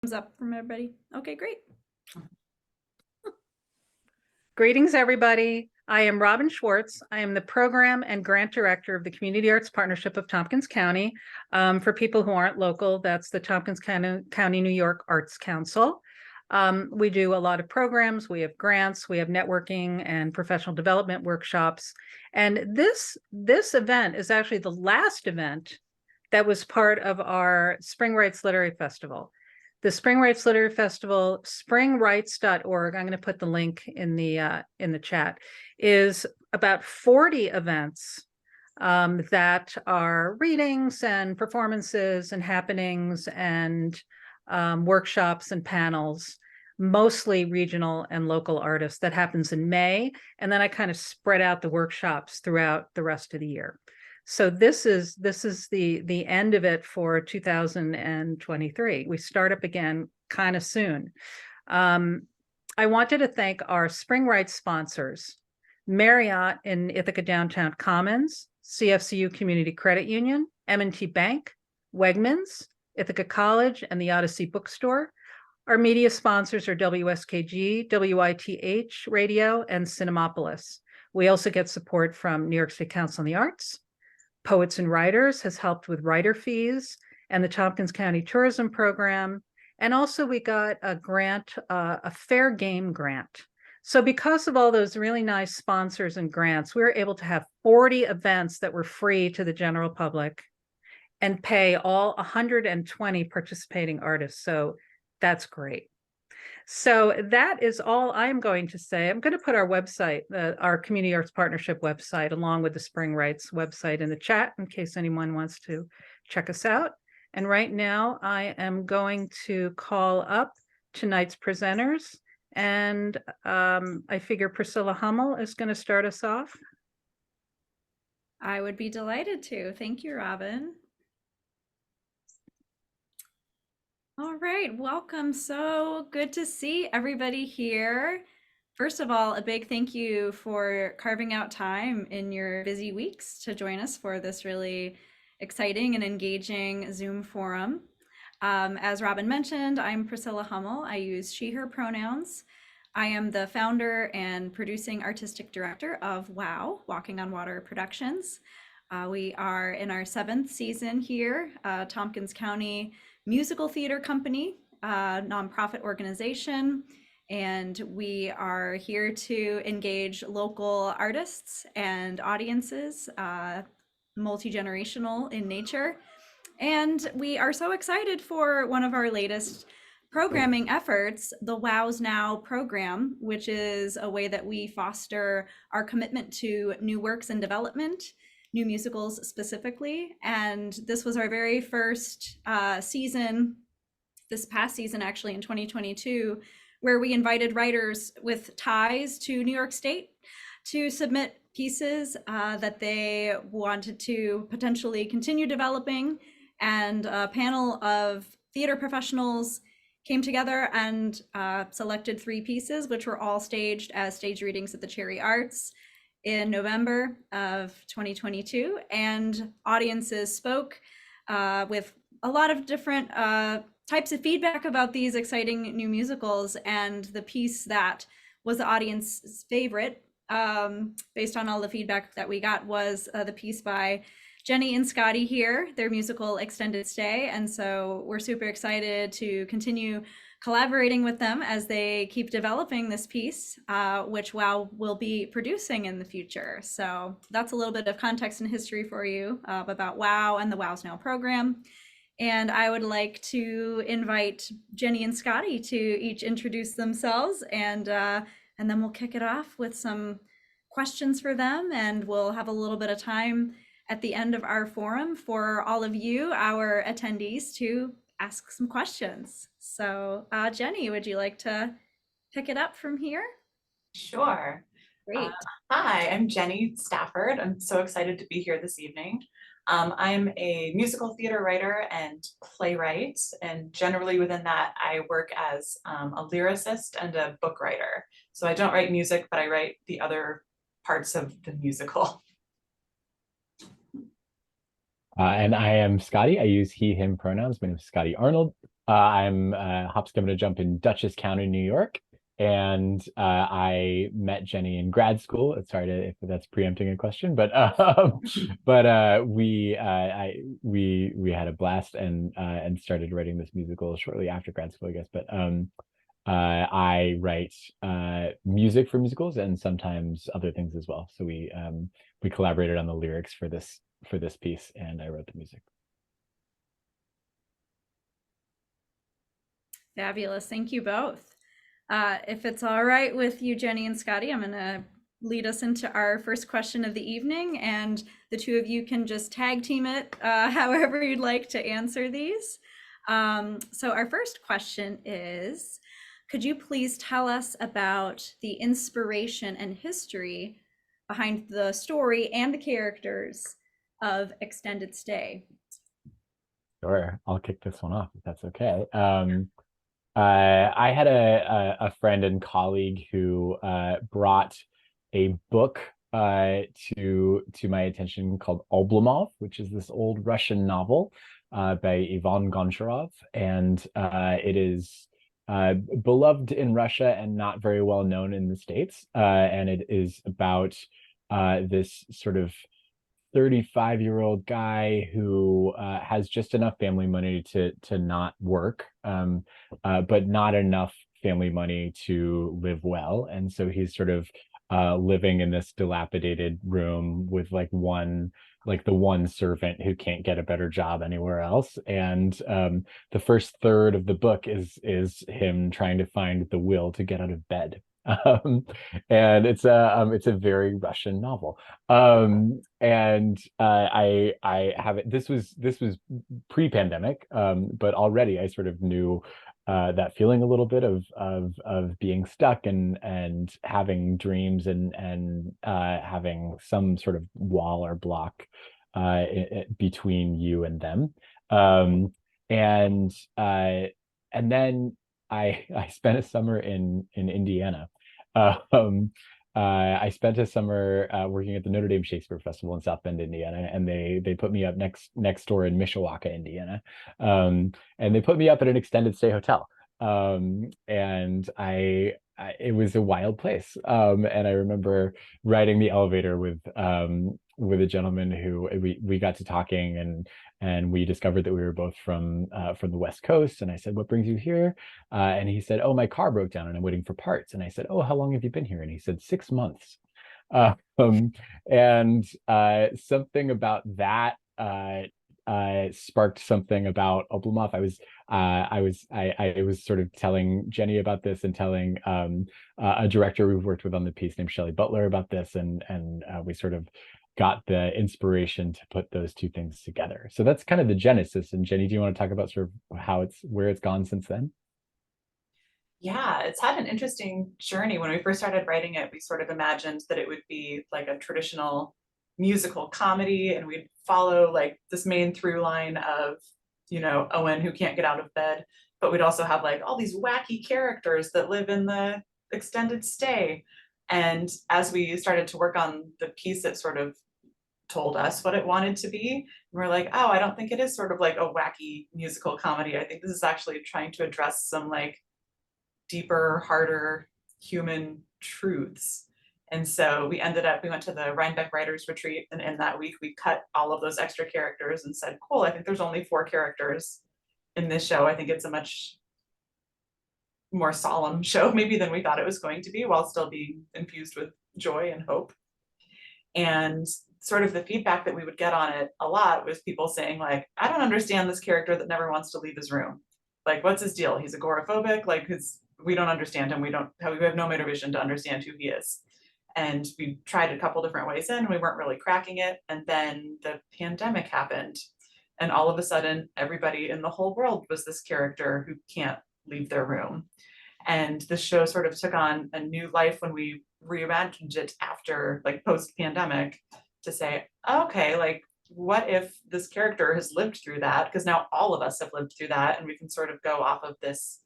Thumbs up from everybody. Okay, great. Greetings, everybody. I am Robin Schwartz. I am the Program and Grant Director of the Community Arts Partnership of Tompkins County. For people who aren't local, that's the Tompkins County, New York Arts Council. We do a lot of programs. We have grants, we have networking and professional development workshops. And this event is actually the last event that was part of our Spring Rights Literary Festival. The Spring Rights Literary Festival, springrights.org, I'm going to put the link in the chat, is about 40 events that are readings and performances and happenings and workshops and panels, mostly regional and local artists. That happens in May. And then I kind of spread out the workshops throughout the rest of the year. So this is the end of it for 2023. We start up again kind of soon. I wanted to thank our Spring Rights sponsors, Marriott in Ithaca Downtown Commons, CFCU Community Credit Union, M&T Bank, Wegmans, Ithaca College, and the Odyssey Bookstore. Our media sponsors are WSKG, WITH Radio, and Cinemapolis. We also get support from New York State Council on the Arts. Poets and Writers has helped with writer fees, and the Tompkins County Tourism Program. And also we got a grant, a fair game grant. So because of all those really nice sponsors and grants, we were able to have 40 events that were free to the general public and pay all 120 participating artists. So that's great. So that is all I'm going to say. I'm going to put our website, our Community Arts Partnership website, along with the Spring Rights website in the chat in case anyone wants to check us out. And right now I am going to call up tonight's presenters. And I figure Priscilla Hummel is going to start us off. I would be delighted to. Thank you, Robin. All right, welcome. So good to see everybody here. First of all, a big thank you for carving out time in your busy weeks to join us for this really exciting and engaging Zoom forum. As Robin mentioned, I'm Priscilla Hummel. I use she, her pronouns. I am the founder and producing artistic director of WOW, Walking on Water Productions. We are in our 7th season here, Tompkins County Musical Theater Company, nonprofit organization, and we are here to engage local artists and audiences, multi-generational in nature. And we are so excited for one of our latest programming efforts, the WOWs Now program, which is a way that we foster our commitment to new works and development, new musicals specifically. And this was our very first season, this past season actually in 2022, where we invited writers with ties to New York State to submit pieces that they wanted to potentially continue developing. And a panel of theater professionals came together and selected 3 pieces, which were all staged as stage readings at the Cherry Arts in November of 2022. And audiences spoke with a lot of different types of feedback about these exciting new musicals. And the piece that was the audience's favorite, based on all the feedback that we got, was the piece by Jenny and Scotty here, their musical Extended Stay. And so we're super excited to continue collaborating with them as they keep developing this piece, which WOW will be producing in the future. So that's a little bit of context and history for you about WOW and the WOWs Now program. And I would like to invite Jenny and Scotty to each introduce themselves, and then we'll kick it off with some questions for them, and we'll have a little bit of time at the end of our forum for all of you, our attendees, to ask some questions. So Jenny, would you like to pick it up from here? Sure. Great. Hi, I'm Jenny Stafford. I'm so excited to be here this evening. I'm a musical theater writer and playwright, and generally within that, I work as a lyricist and a book writer. So I don't write music, but I write the other parts of the musical. And I am Scotty. I use he, him pronouns. My name is Scotty Arnold. I'm Hop's Coming to Jump in Dutchess County, New York. And I met Jenny in grad school. Sorry if that's preempting a question, but we had a blast and started writing this musical shortly after grad school, I guess. But I write music for musicals and sometimes other things as well. So we collaborated on the lyrics for this piece, and I wrote the music. Fabulous. Thank you both. If it's all right with you, Jenny and Scotty, I'm going to lead us into our first question of the evening, and the two of you can just tag team it however you'd like to answer these. So our first question is, could you please tell us about the inspiration and history behind the story and the characters of Extended Stay? Sure, I'll kick this one off if that's okay. I had a friend and colleague who brought a book to my attention called Oblomov, which is this old Russian novel by Ivan Goncharov, and it is beloved in Russia and not very well known in the States. And it is about this sort of 35-year-old guy who has just enough family money to not work, but not enough family money to live well. And so he's sort of living in this dilapidated room with the one servant who can't get a better job anywhere else. And the first third of the book is him trying to find the will to get out of bed. And it's a very Russian novel. And I have it. This was pre-pandemic, but already I sort of knew that feeling a little bit of being stuck and having dreams and having some sort of wall or block between you and them. And then I spent a summer in Indiana. I spent a summer working at the Notre Dame Shakespeare Festival in South Bend, Indiana, and they put me up next door in Mishawaka, Indiana, and they put me up at an extended stay hotel. And it was a wild place. And I remember riding the elevator with a gentleman who we got to talking, and we discovered that we were both from the West Coast. And I said, "What brings you here?" And he said, "Oh, my car broke down and I'm waiting for parts." And I said, "Oh, how long have you been here?" And he said, "6 months." And something about that sparked something about Oblomov. I was sort of telling Jenny about this and telling a director we've worked with on the piece named Shelley Butler about this, and we sort of got the inspiration to put those two things together. So that's kind of the genesis. And Jenny, do you want to talk about sort of where it's gone since then? Yeah, it's had an interesting journey. When we first started writing it, we sort of imagined that it would be like a traditional musical comedy, and we'd follow like this main through line of, Owen who can't get out of bed, but we'd also have like all these wacky characters that live in the extended stay. And as we started to work on the piece, it sort of told us what it wanted to be. And we're like, oh, I don't think it is sort of like a wacky musical comedy. I think this is actually trying to address some like deeper, harder human truths. And so we went to the Rhinebeck Writers Retreat, and in that week we cut all of those extra characters and said, cool, I think there's only 4 characters in this show. I think it's a much more solemn show maybe than we thought it was going to be, while still being infused with joy and hope. And sort of the feedback that we would get on it a lot was people saying like, I don't understand this character that never wants to leave his room. Like, what's his deal? He's agoraphobic, like, we don't understand him. We have no motivation to understand who he is. And we tried a couple different ways in, and we weren't really cracking it. And then the pandemic happened, and all of a sudden everybody in the whole world was this character who can't leave their room. And the show sort of took on a new life when we reimagined it after, like, post-pandemic, to say, okay, like, what if this character has lived through that? Because now all of us have lived through that, and we can sort of go off of this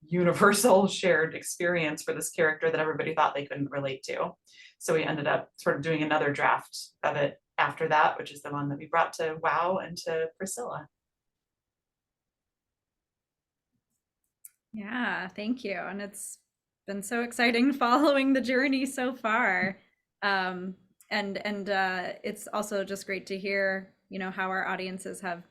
universal shared experience for this character that everybody thought they couldn't relate to. So we ended up sort of doing another draft of it after that, which is the one that we brought to WOW and to Priscilla. Yeah, thank you. And it's been so exciting following the journey so far. Um, and it's also just great to hear, how our audiences have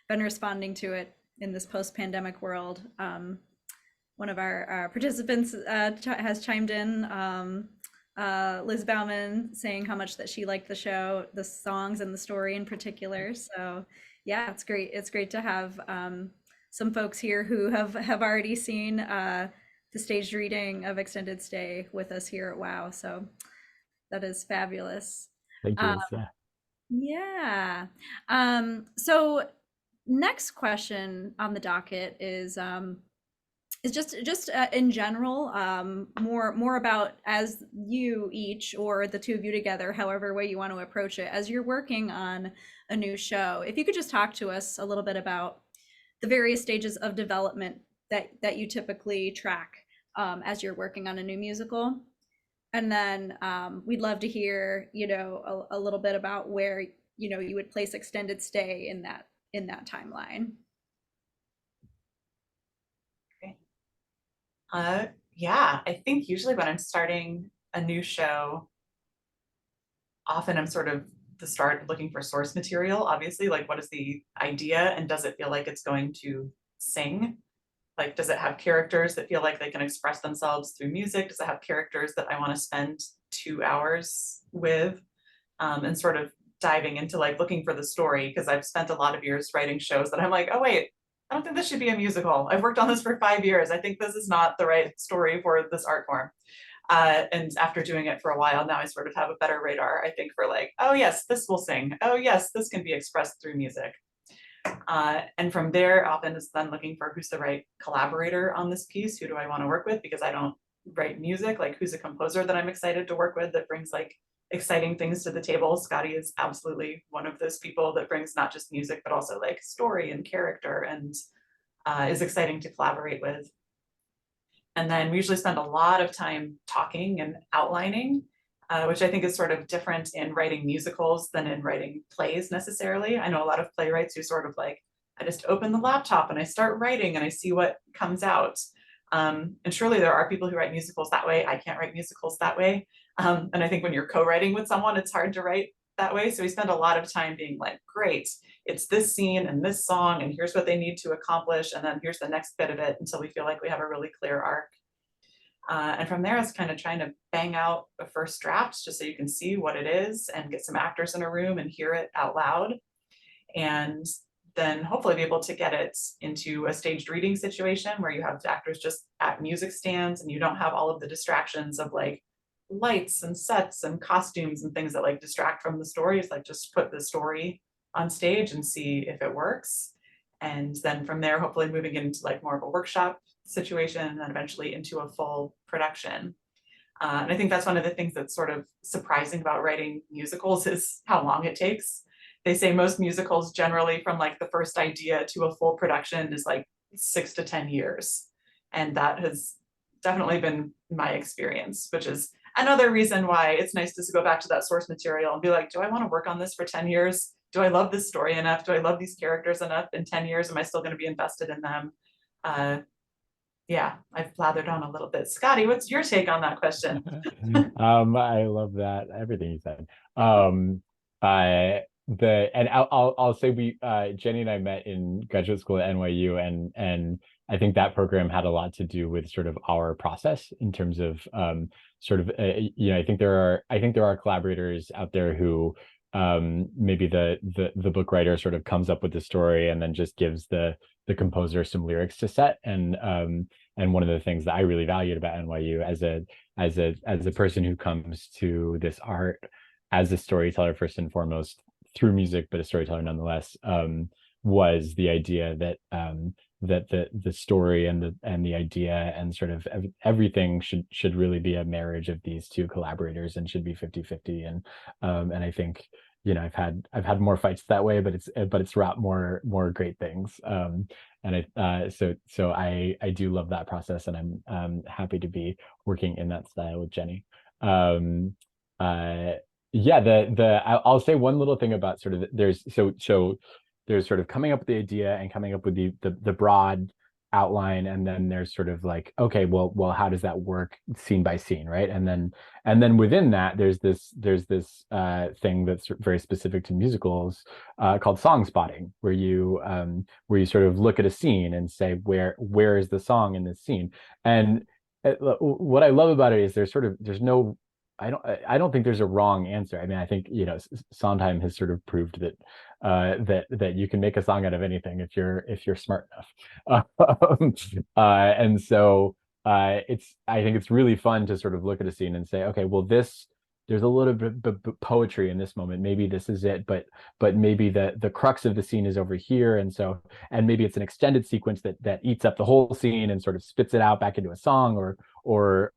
been responding to it in this post-pandemic world. One of our participants has chimed in, Liz Bauman, saying how much that she liked the show, the songs and the story in particular. So yeah, it's great. It's great to have some folks here who have already seen the staged reading of Extended Stay with us here at WOW. So that is fabulous. Thank you. Uh, Yeah. yeah. So next question on the docket is just in general, more about, as you each, or the two of you together, however way you want to approach it, as you're working on a new show, if you could just talk to us a little bit about the various stages of development that you typically track as you're working on a new musical. And then we'd love to hear, a little bit about where, you would place Extended Stay in that timeline. Yeah, I think usually when I'm starting a new show, often I'm sort of the start looking for source material, obviously, like what is the idea and does it feel like it's going to sing? Like, does it have characters that feel like they can express themselves through music? Does it have characters that I want to spend 2 hours with? And sort of diving into like looking for the story, because I've spent a lot of years writing shows that I'm like, oh wait, I don't think this should be a musical. I've worked on this for 5 years. I think this is not the right story for this art form. And after doing it for a while, now I sort of have a better radar, I think, for like, oh yes, this will sing. Oh yes, this can be expressed through music. And from there, often is then looking for who's the right collaborator on this piece. Who do I want to work with? Because I don't write music. Like, who's a composer that I'm excited to work with that brings like exciting things to the table? Scotty is absolutely one of those people that brings not just music, but also like story and character, and is exciting to collaborate with. And then we usually spend a lot of time talking and outlining, which I think is sort of different in writing musicals than in writing plays necessarily. I know a lot of playwrights who sort of like, I just open the laptop and I start writing and I see what comes out. And surely there are people who write musicals that way. I can't write musicals that way. And I think when you're co-writing with someone, it's hard to write that way. So we spend a lot of time being like, great, it's this scene and this song, and here's what they need to accomplish. And then here's the next bit of it until we feel like we have a really clear arc. And from there, it's kind of trying to bang out a first draft just so you can see what it is and get some actors in a room and hear it out loud. And then hopefully be able to get it into a staged reading situation where you have actors just at music stands and you don't have all of the distractions of like lights and sets and costumes and things that like distract from the story. It's like just put the story on stage and see if it works. And then from there, hopefully moving into like more of a workshop situation and then eventually into a full production. And I think that's one of the things that's sort of surprising about writing musicals is how long it takes. They say most musicals generally from like the first idea to a full production is like 6 to 10 years. And that has definitely been my experience, which is another reason why it's nice to go back to that source material and be like, do I want to work on this for 10 years? Do I love this story enough? Do I love these characters enough? In 10 years, am I still going to be invested in them? Yeah, I've blathered on a little bit. Scotty, what's your take on that question? I love that, everything you said. I'll say Jenny and I met in graduate school at NYU, and I think that program had a lot to do with sort of our process in terms of I think there are collaborators out there who maybe the book writer sort of comes up with the story and then just gives the composer some lyrics to set. And one of the things that I really valued about NYU as a person who comes to this art as a storyteller first and foremost, through music, but a storyteller nonetheless, was the idea that the story and the idea and sort of everything should really be a marriage of these two collaborators and should be 50-50. And I think, I've had more fights that way, but it's wrought more great things. And so I do love that process, and I'm happy to be working in that style with Jenny. I'll say one little thing about there's sort of coming up with the idea and coming up with the broad outline, and then there's sort of like, okay, well, how does that work scene by scene, right? And then within that, there's this thing that's very specific to musicals, called song spotting, where you sort of look at a scene and say, where is the song in this scene? And what I love about it is there's no, I don't think there's a wrong answer. I mean, I think, Sondheim has sort of proved that that you can make a song out of anything if you're smart enough. And so I think it's really fun to sort of look at a scene and say, okay, well, there's a little bit of poetry in this moment. Maybe this is it, but maybe the crux of the scene is over here, and maybe it's an extended sequence that eats up the whole scene and sort of spits it out back into a song, or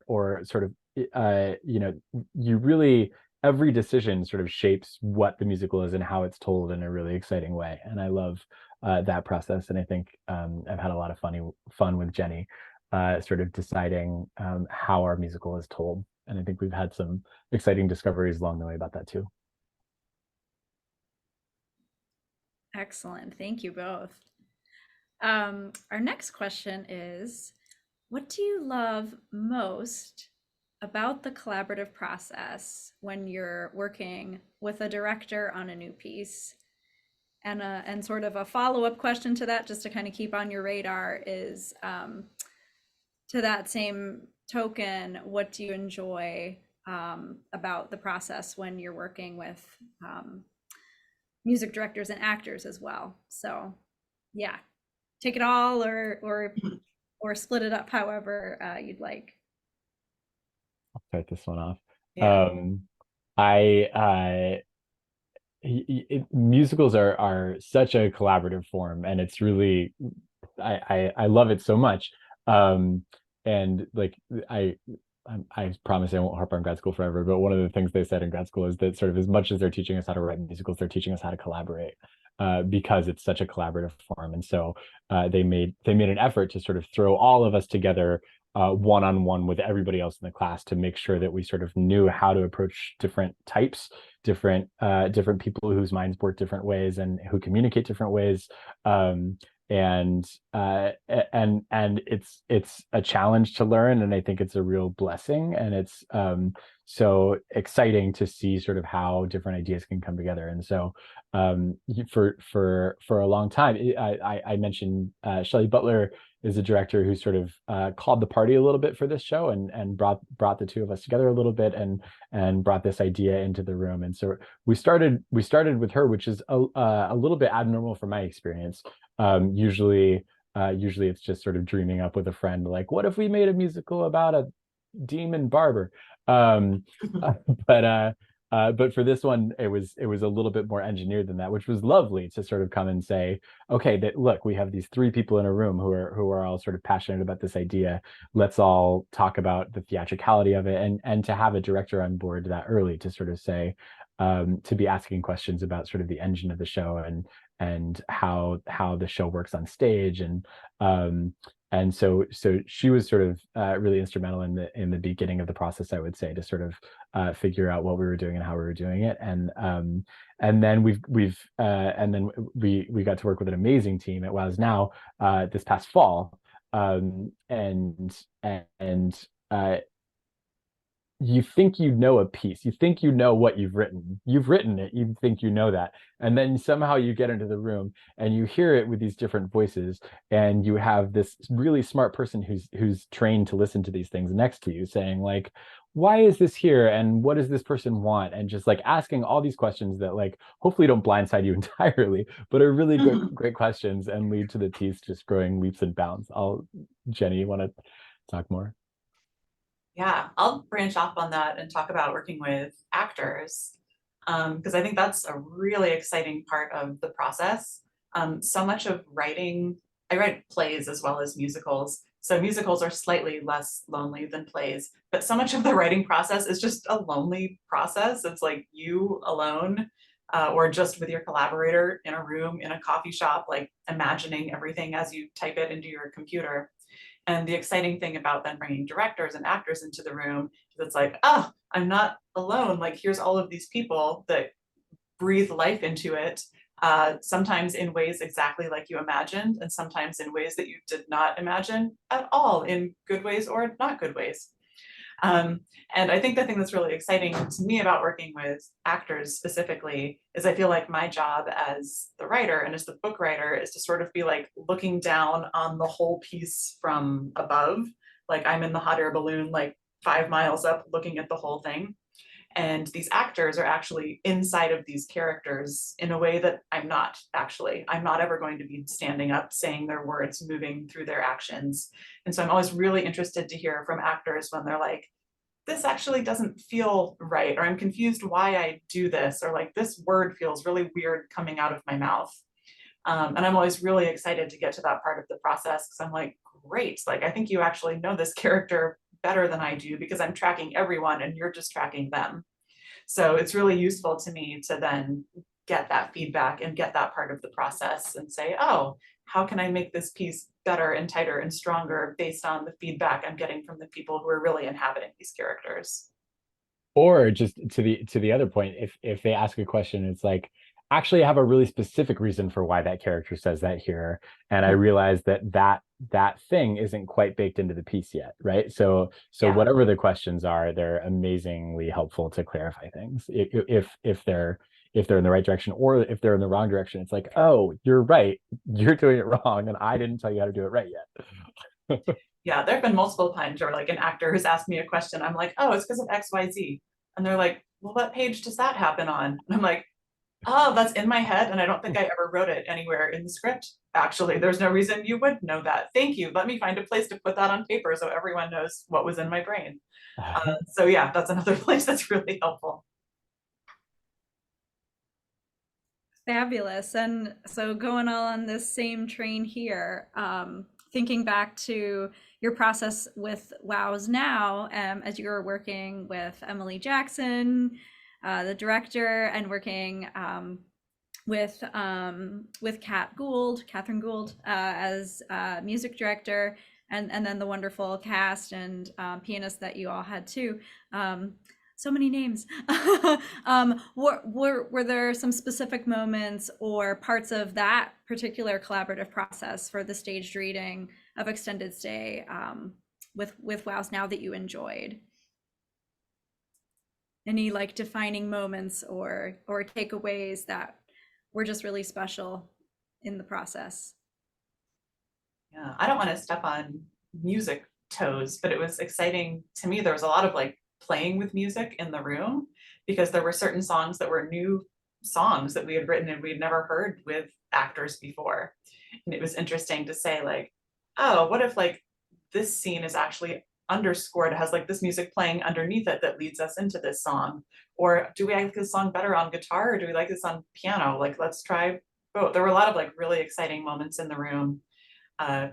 sort of you really, every decision sort of shapes what the musical is and how it's told in a really exciting way. And I love that process. And I think I've had a lot of fun with Jenny, sort of deciding how our musical is told. And I think we've had some exciting discoveries along the way about that too. Excellent. Thank you both. Our next question is, what do you love most about the collaborative process when you're working with a director on a new piece? And sort of a follow-up question to that, just to kind of keep on your radar, is to that same token, what do you enjoy about the process when you're working with music directors and actors as well? So yeah, take it all or split it up however you'd like. I'll start this one off. Yeah. Musicals are such a collaborative form, and it's really, I love it so much. And like I promise I won't harp on grad school forever, but one of the things they said in grad school is that sort of as much as they're teaching us how to write musicals, they're teaching us how to collaborate, because it's such a collaborative form. And so they made an effort to sort of throw all of us together one-on-one with everybody else in the class, to make sure that we sort of knew how to approach different types, different people whose minds work different ways and who communicate different ways. And it's a challenge to learn, and I think it's a real blessing, and it's so exciting to see sort of how different ideas can come together. And so for a long time, I mentioned Shelley Butler is a director who sort of called the party a little bit for this show, and brought the two of us together a little bit, and brought this idea into the room. And so we started with her, which is a little bit abnormal from my experience. Usually it's just sort of dreaming up with a friend, like, what if we made a musical about a demon barber? But for this one, it was a little bit more engineered than that, which was lovely to sort of come and say, okay, that look, we have these three people in a room who are all sort of passionate about this idea. Let's all talk about the theatricality of it, and to have a director on board that early to sort of say, to be asking questions about sort of the engine of the show, and how the show works on stage. And so she was sort of really instrumental in the beginning of the process, I would say, to sort of figure out what we were doing and how we were doing it. And then we got to work with an amazing team at WOWS Now this past fall. You think you know a piece, you think you know what you've written it, you think you know that, and then somehow you get into the room and you hear it with these different voices, and you have this really smart person who's trained to listen to these things next to you saying, like, why is this here, and what does this person want, and just like asking all these questions that like hopefully don't blindside you entirely, but are really great questions, and lead to the piece just growing leaps and bounds. Jenny, you want to talk more? Yeah, I'll branch off on that and talk about working with actors, because I think that's a really exciting part of the process. So much of writing, I write plays as well as musicals. So musicals are slightly less lonely than plays, but so much of the writing process is just a lonely process. It's like you alone, or just with your collaborator in a room, in a coffee shop, like imagining everything as you type it into your computer. And the exciting thing about then bringing directors and actors into the room is it's like, oh, I'm not alone. Like, here's all of these people that breathe life into it. sometimes in ways exactly like you imagined, and sometimes in ways that you did not imagine at all, in good ways or not good ways. Um, and I think the thing that's really exciting to me about working with actors specifically is I feel like my job as the writer and as the book writer is to sort of be like looking down on the whole piece from above. Like I'm in the hot air balloon, like 5 miles up, looking at the whole thing. And these actors are actually inside of these characters in a way that I'm not actually. I'm not ever going to be standing up, saying their words, moving through their actions. And so I'm always really interested to hear from actors when they're like, this actually doesn't feel right, or I'm confused why I do this, or like this word feels really weird coming out of my mouth. And I'm always really excited to get to that part of the process because I'm like, great, like I think you actually know this character better than I do because I'm tracking everyone and you're just tracking them. So it's really useful to me to then get that feedback and get that part of the process and say, oh, how can I make this piece better and tighter and stronger based on the feedback I'm getting from the people who are really inhabiting these characters. Or just to the other point, if they ask a question, it's like, actually I have a really specific reason for why that character says that here, and I realize that thing isn't quite baked into the piece yet, right? So Yeah. whatever the questions are, they're amazingly helpful to clarify things if they're in the right direction, or if they're in the wrong direction. It's like, oh, you're right, you're doing it wrong, and I didn't tell you how to do it right yet. Yeah, there have been multiple times where like an actor has asked me a question. I'm like, oh, it's because of XYZ. And they're like, well, what page does that happen on? And I'm like, oh, that's in my head. And I don't think I ever wrote it anywhere in the script. Actually, there's no reason you would know that. Thank you. Let me find a place to put that on paper so everyone knows what was in my brain. So yeah, that's another place that's really helpful. Fabulous. And so going all on this same train here, thinking back to your process with WOWs Now, as you were working with Emily Jackson, the director, and working with Catherine Gould, as music director, and then the wonderful cast and pianist that you all had too. So many names. Were there some specific moments or parts of that particular collaborative process for the staged reading of Extended Stay with WOWs Now that you enjoyed? Any like defining moments or takeaways that were just really special in the process? Yeah, I don't want to step on music toes, but it was exciting to me. There was a lot of like playing with music in the room because there were certain songs that were new songs that we had written and we'd never heard with actors before. And it was interesting to say like, oh, what if like this scene is actually underscored, has like this music playing underneath it that leads us into this song? Or do we like this song better on guitar or do we like this on piano? Like, let's try both. There were a lot of like really exciting moments in the room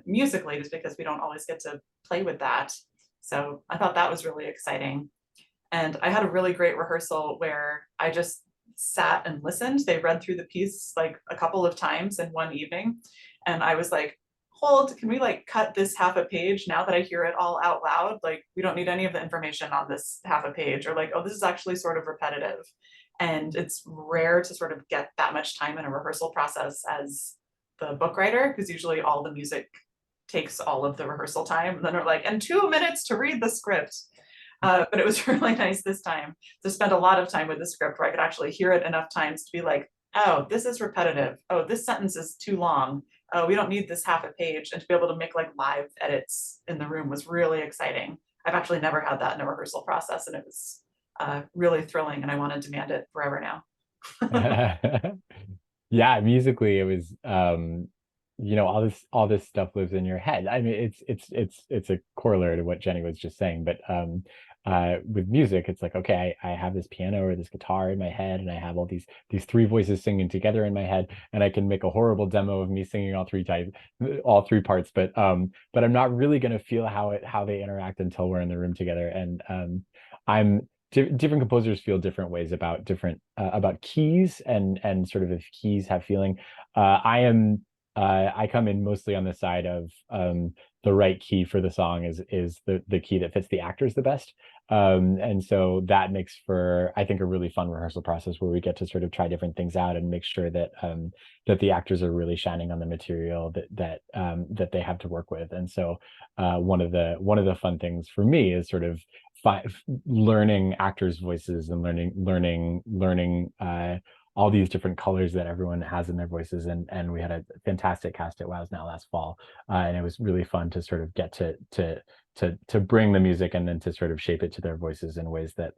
musically, just because we don't always get to play with that. So I thought that was really exciting. And I had a really great rehearsal where I just sat and listened. They read through the piece like a couple of times in one evening. And I was like, hold, can we like cut this half a page now that I hear it all out loud? Like, we don't need any of the information on this half a page, or like, oh, this is actually sort of repetitive. And it's rare to sort of get that much time in a rehearsal process as the book writer, because usually all the music takes all of the rehearsal time. And then they're like, and 2 minutes to read the script. But it was really nice this time to spend a lot of time with the script where I could actually hear it enough times to be like, oh, this is repetitive. Oh, this sentence is too long. Oh, we don't need this half a page. And to be able to make like live edits in the room was really exciting. I've actually never had that in a rehearsal process, and it was really thrilling, and I want to demand it forever now. Yeah, musically it was all this stuff lives in your head. I mean, it's a corollary to what Jenny was just saying, but with music it's like, okay, I have this piano or this guitar in my head, and I have all these three voices singing together in my head, and I can make a horrible demo of me singing all three parts, but I'm not really going to feel how they interact until we're in the room together. And I'm different composers feel different ways about different about keys and sort of if keys have feeling. I am I come in mostly on the side of the right key for the song is the key that fits the actors the best. And so that makes for, I think, a really fun rehearsal process where we get to sort of try different things out and make sure that that the actors are really shining on the material that they have to work with. And so one of the fun things for me is sort of learning actors' voices and learning all these different colors that everyone has in their voices. And we had a fantastic cast at WOWs Now last fall. And it was really fun to sort of get to bring the music and then to sort of shape it to their voices in ways that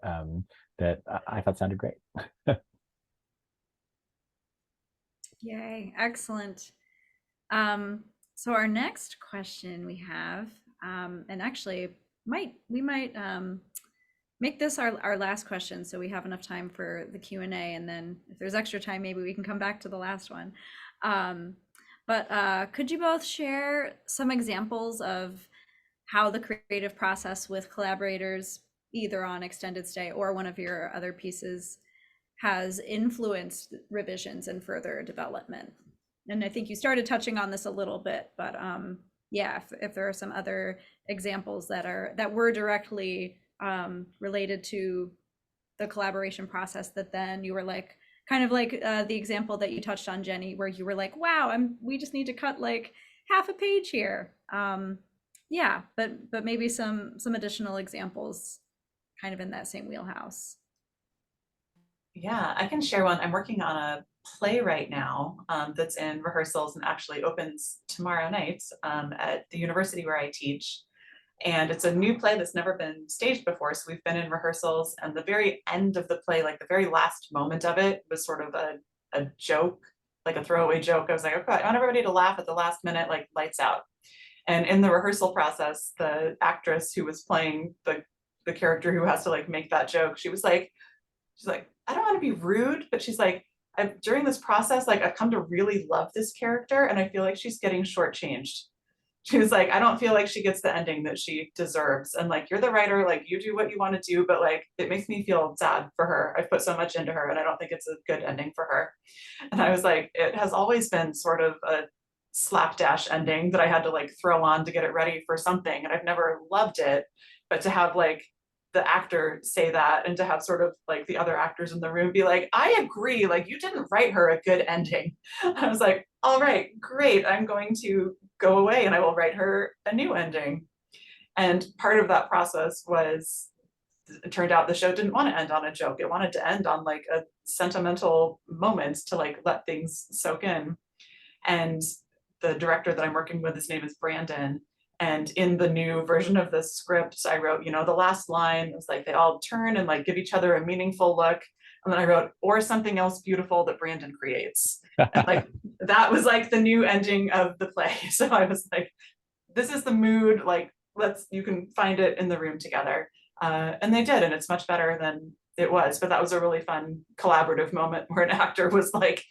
that I thought sounded great. Yay, excellent. So our next question we have, and actually we might make this our last question so we have enough time for the Q&A, and then if there's extra time, maybe we can come back to the last one. But could you both share some examples of how the creative process with collaborators, either on extended stay or one of your other pieces, has influenced revisions and further development? And I think you started touching on this a little bit, but yeah, if there are some other examples that were directly related to the collaboration process that then you were like, kind of like the example that you touched on, Jenny, where you were like, wow, we just need to cut like half a page here. Yeah, but maybe some additional examples kind of in that same wheelhouse. Yeah, I can share one. I'm working on a play right now that's in rehearsals and actually opens tomorrow night at the university where I teach. And it's a new play that's never been staged before. So we've been in rehearsals, and the very end of the play, like the very last moment of it, was sort of a joke, like a throwaway joke. I was like, okay, I want everybody to laugh at the last minute, like lights out. And in the rehearsal process, the actress who was playing the character who has to like make that joke, she's like, I don't want to be rude, but she's like, during this process, like I've come to really love this character, and I feel like she's getting shortchanged. She was like, I don't feel like she gets the ending that she deserves. And like, you're the writer, like you do what you want to do, but like, it makes me feel sad for her. I've put so much into her, and I don't think it's a good ending for her. And I was like, it has always been sort of a slapdash ending that I had to like throw on to get it ready for something. And I've never loved it, but to have like the actor say that, and to have sort of like the other actors in the room be like, I agree, like you didn't write her a good ending. I was like, all right, great, I'm going to go away and I will write her a new ending. And part of that process was, it turned out the show didn't want to end on a joke. It wanted to end on like a sentimental moment to like let things soak in. And the director that I'm working with, his name is Brandon. And in the new version of the script, I wrote, the last line was like, they all turn and like give each other a meaningful look. And then I wrote, or something else beautiful that Brandon creates. And like, that was like the new ending of the play. So I was like, this is the mood, like, you can find it in the room together. And they did, and it's much better than it was. But that was a really fun collaborative moment where an actor was like,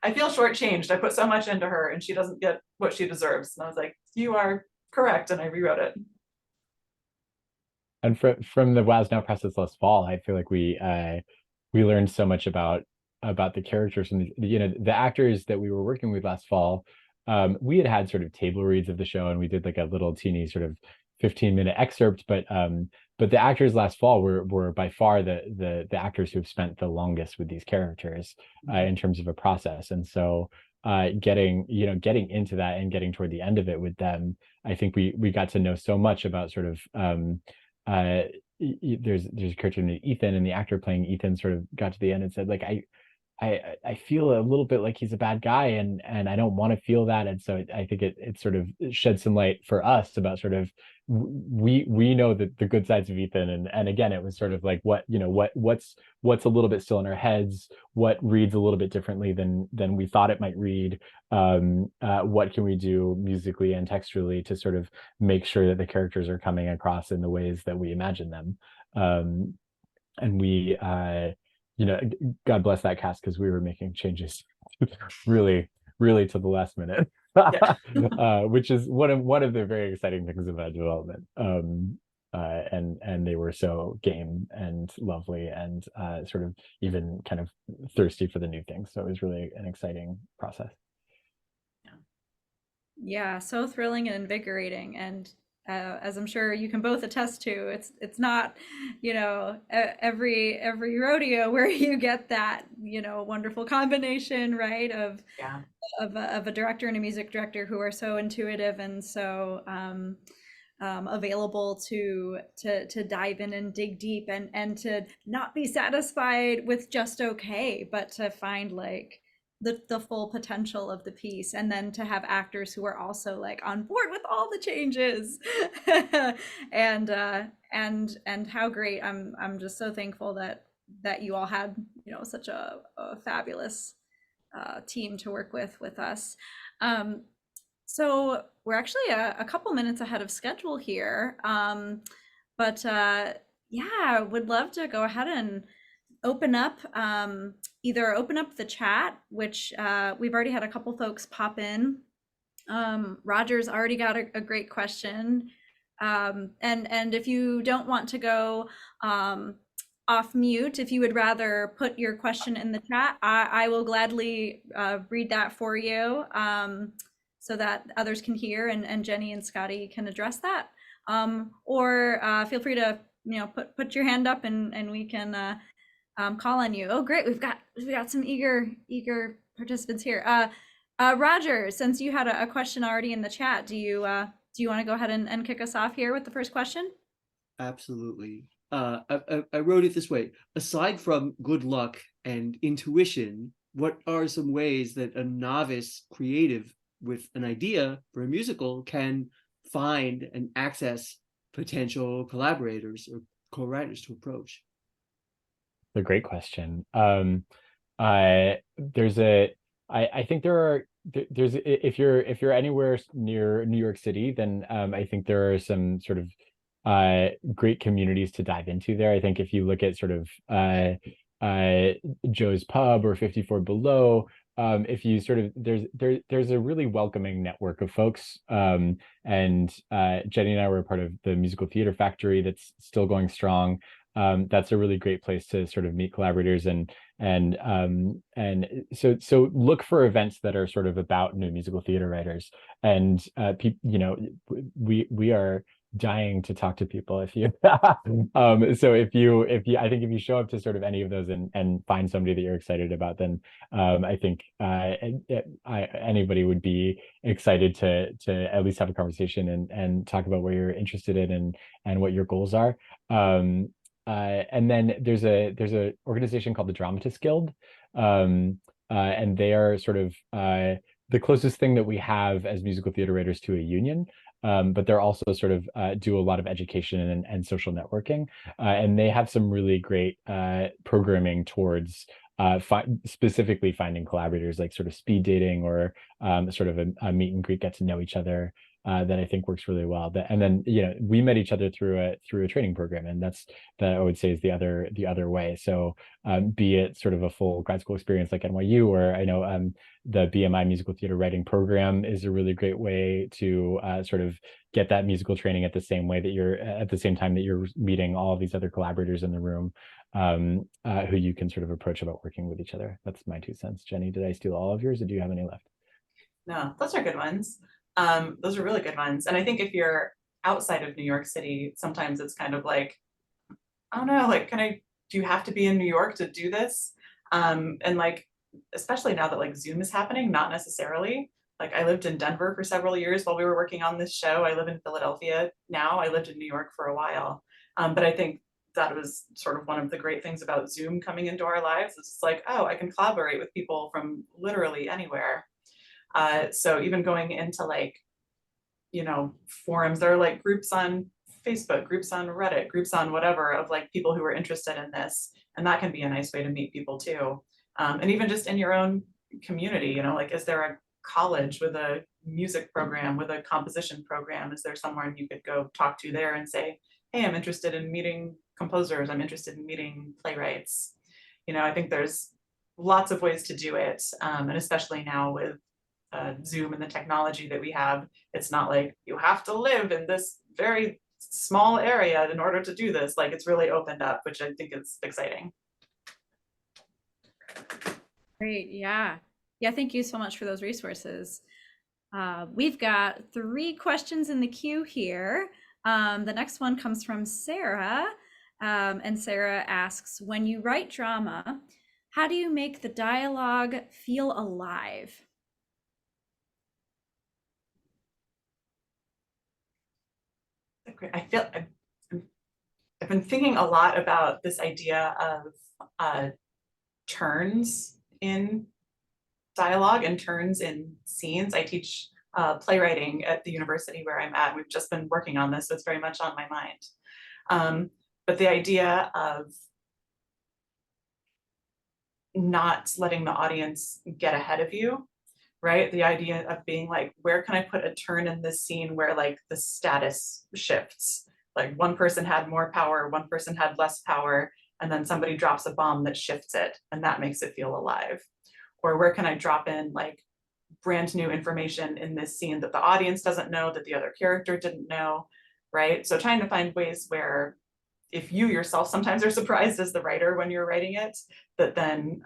I feel shortchanged. I put so much into her and she doesn't get what she deserves. And I was like, you are correct. And I rewrote it. And from the WOWs Now process last fall, I feel like we learned so much about the characters and the actors that we were working with last fall. We had sort of table reads of the show, and we did like a little teeny sort of 15-minute excerpt, but the actors last fall were by far the actors who have spent the longest with these characters in terms of a process. And so getting into that and getting toward the end of it with them, I think we got to know so much about sort of there's a character named Ethan, and the actor playing Ethan sort of got to the end and said, like, I feel a little bit like he's a bad guy, and I don't want to feel that. And so I think it sort of shed some light for us about sort of, we know the good sides of Ethan, and again, it was sort of like what's a little bit still in our heads, what reads a little bit differently than we thought it might read, what can we do musically and textually to sort of make sure that the characters are coming across in the ways that we imagine them. And we God bless that cast, because we were making changes really to the last minute. Which is one of the very exciting things about development. And they were so game and lovely and sort of even kind of thirsty for the new things. So it was really an exciting process. Yeah, so thrilling and invigorating. And as I'm sure you can both attest to, it's not, every rodeo where you get that, wonderful combination, right, Yeah. of a director and a music director who are so intuitive and so available to dive in and dig deep and to not be satisfied with just okay, but to find like the full potential of the piece, and then to have actors who are also like on board with all the changes. And how great. I'm just so thankful that you all had, such a fabulous team to work with us. Um, so we're actually a couple minutes ahead of schedule here. But yeah, would love to go ahead and open up, either open up the chat, which we've already had a couple folks pop in. Roger's already got a great question. And if you don't want to go off mute, if you would rather put your question in the chat, I will gladly read that for you, so that others can hear, and Jenny and Scotty can address that. Or feel free to put your hand up, and we can call on you. Oh, great! We've got some eager participants here. Roger, since you had a question already in the chat, do you want to go ahead and kick us off here with the first question? Absolutely. I wrote it this way: aside from good luck and intuition, what are some ways that a novice creative with an idea for a musical can find and access potential collaborators or co-writers to approach? A great question. I think there's if you're anywhere near New York City, then I think there are some sort of great communities to dive into there. I think if you look at sort of Joe's Pub or 54 Below, if you sort of there's a really welcoming network of folks. And Jenny and I were a part of the Musical Theater Factory that's still going strong. That's a really great place to sort of meet collaborators, and so look for events that are sort of about new musical theater writers. And we are dying to talk to people. If you so if you I think if you show up to sort of any of those and find somebody that you're excited about, then I think anybody would be excited to at least have a conversation and talk about what you're interested in and what your goals are. And then there's a organization called the Dramatists Guild, and they are sort of the closest thing that we have as musical theater writers to a union. But they're also sort of do a lot of education and social networking, and they have some really great programming towards specifically finding collaborators, like sort of speed dating or sort of a meet and greet, get to know each other. That I think works really well. And then we met each other through a training program, and that I would say is the other way. So be it sort of a full grad school experience like NYU, or I know the BMI musical theater writing program is a really great way to sort of get that musical training at the same time that you're meeting all of these other collaborators in the room, who you can sort of approach about working with each other. That's my 2 cents. Jenny, did I steal all of yours, or do you have any left? No, those are good ones. Those are really good ones. And I think if you're outside of New York City, sometimes it's kind of like, I don't know, like, do you have to be in New York to do this? And like, especially now that like Zoom is happening, not necessarily. Like I lived in Denver for several years while we were working on this show. I live in Philadelphia now. I lived in New York for a while. But I think that was sort of one of the great things about Zoom coming into our lives. It's like, oh, I can collaborate with people from literally anywhere. So even going into like, forums, there are like groups on Facebook, groups on Reddit, groups on whatever of like people who are interested in this. And that can be a nice way to meet people too. And even just in your own community, like, is there a college with a music program, with a composition program? Is there someone you could go talk to there and say, hey, I'm interested in meeting composers. I'm interested in meeting playwrights. I think there's lots of ways to do it. And especially now with Zoom and the technology that we have, it's not like you have to live in this very small area in order to do this. Like it's really opened up, which I think is exciting. Great. Yeah. Thank you so much for those resources. We've got 3 questions in the queue here. The next one comes from Sarah, and Sarah asks, when you write drama, how do you make the dialogue feel alive? I feel I've been thinking a lot about this idea of turns in dialogue and turns in scenes. I teach playwriting at the university where I'm at. We've just been working on this, so it's very much on my mind. But the idea of not letting the audience get ahead of you, right? The idea of being like, where can I put a turn in this scene where like the status shifts? Like one person had more power, one person had less power, and then somebody drops a bomb that shifts it, and that makes it feel alive. Or where can I drop in like brand new information in this scene that the audience doesn't know, that the other character didn't know, right? So trying to find ways where if you yourself sometimes are surprised as the writer when you're writing it, that then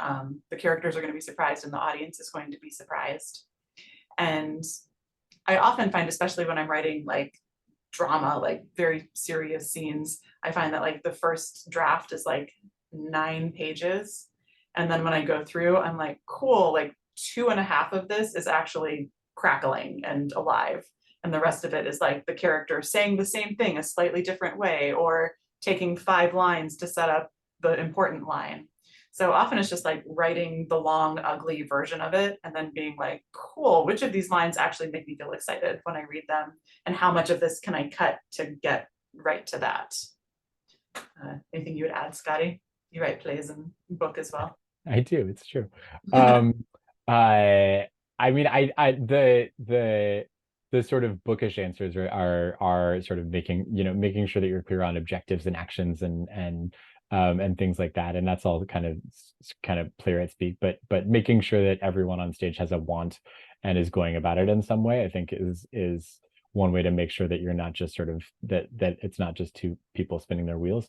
the characters are going to be surprised and the audience is going to be surprised. And I often find, especially when I'm writing like drama, like very serious scenes, I find that like the first draft is like 9 pages. And then when I go through, I'm like, cool, like 2.5 of this is actually crackling and alive. And the rest of it is like the character saying the same thing a slightly different way, or taking 5 lines to set up the important line. So often it's just like writing the long, ugly version of it and then being like, cool, which of these lines actually make me feel excited when I read them? And how much of this can I cut to get right to that? Anything you would add, Scotty? You write plays and book as well. I do, it's true. I mean, the sort of bookish answers are sort of making sure that you're clear on objectives and actions and things like that, and that's all kind of playwright speak. But making sure that everyone on stage has a want and is going about it in some way, I think is one way to make sure that you're not just sort of that it's not just 2 people spinning their wheels.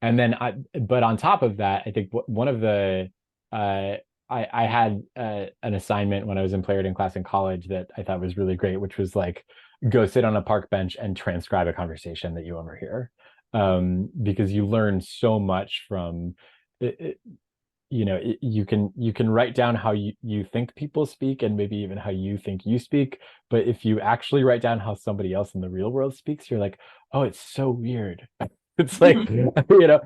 And then but on top of that, I think one of the I had an assignment when I was in playwriting class in college that I thought was really great, which was like, go sit on a park bench and transcribe a conversation that you overhear, because you learn so much from it. You can write down how you think people speak and maybe even how you think you speak, but if you actually write down how somebody else in the real world speaks, you're like, oh, it's so weird. It's like,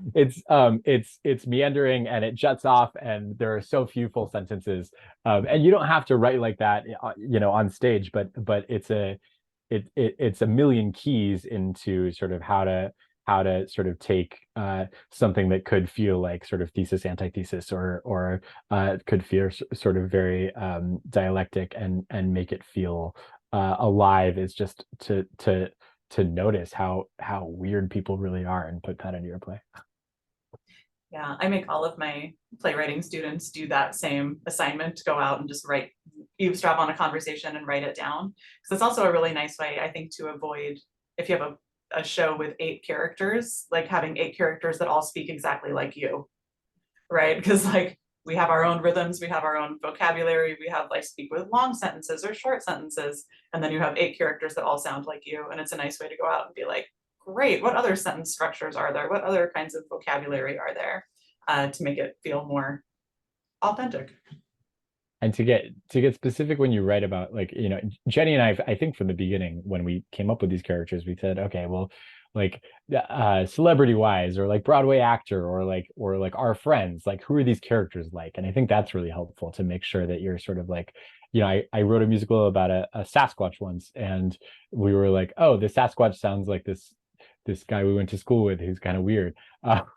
it's meandering and it juts off and there are so few full sentences, and you don't have to write like that on stage, but it's a million keys into sort of how to sort of take something that could feel like sort of thesis antithesis, or could feel sort of very dialectic, and make it feel alive, is just to notice how weird people really are and put that into your play. Yeah, I make all of my playwriting students do that same assignment, to go out and just eavesdrop on a conversation and write it down. Because it's also a really nice way, I think, to avoid, if you have a show with 8 characters, like having 8 characters that all speak exactly like you, right? Because like we have our own rhythms, we have our own vocabulary, we have like speak with long sentences or short sentences, and then you have 8 characters that all sound like you, and it's a nice way to go out and be like, great, what other sentence structures are there? What other kinds of vocabulary are there, to make it feel more authentic? And to get specific when you write about, like, Jenny and I think from the beginning, when we came up with these characters, we said, okay, well, like celebrity wise, or like Broadway actor, or like our friends, like who are these characters like? And I think that's really helpful to make sure that you're sort of like, I wrote a musical about a Sasquatch once, and we were like, oh, the Sasquatch sounds like this guy we went to school with who's kind of weird, and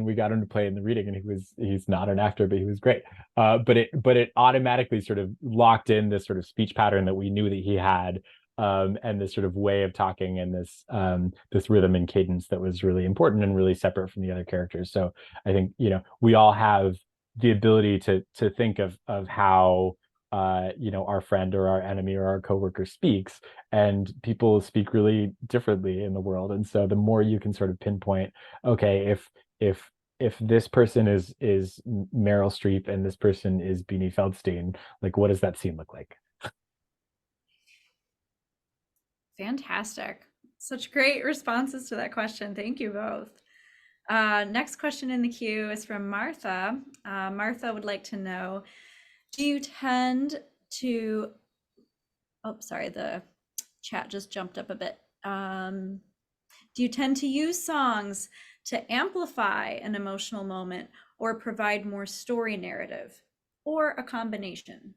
we got him to play in the reading, and he's not an actor, but he was great. But it automatically sort of locked in this sort of speech pattern that we knew that he had, and this sort of way of talking, and this rhythm and cadence that was really important and really separate from the other characters. So I think we all have the ability to think of how our friend or our enemy or our coworker speaks, and people speak really differently in the world. And so the more you can sort of pinpoint, okay, if if this person is Meryl Streep and this person is Beanie Feldstein, like what does that scene look like? Fantastic. Such great responses to that question. Thank you both. Next question in the queue is from Martha. Martha would like to know, do you tend to, oh, sorry, the chat just jumped up a bit. Do you tend to use songs to amplify an emotional moment or provide more story narrative, or a combination?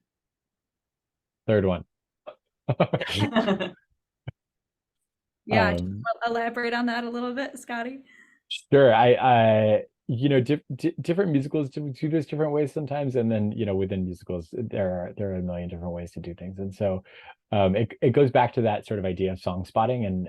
Third one. Yeah, can you elaborate on that a little bit, Scotty? Sure. Different musicals do this different ways sometimes, and then within musicals there are a million different ways to do things, and so it goes back to that sort of idea of song spotting,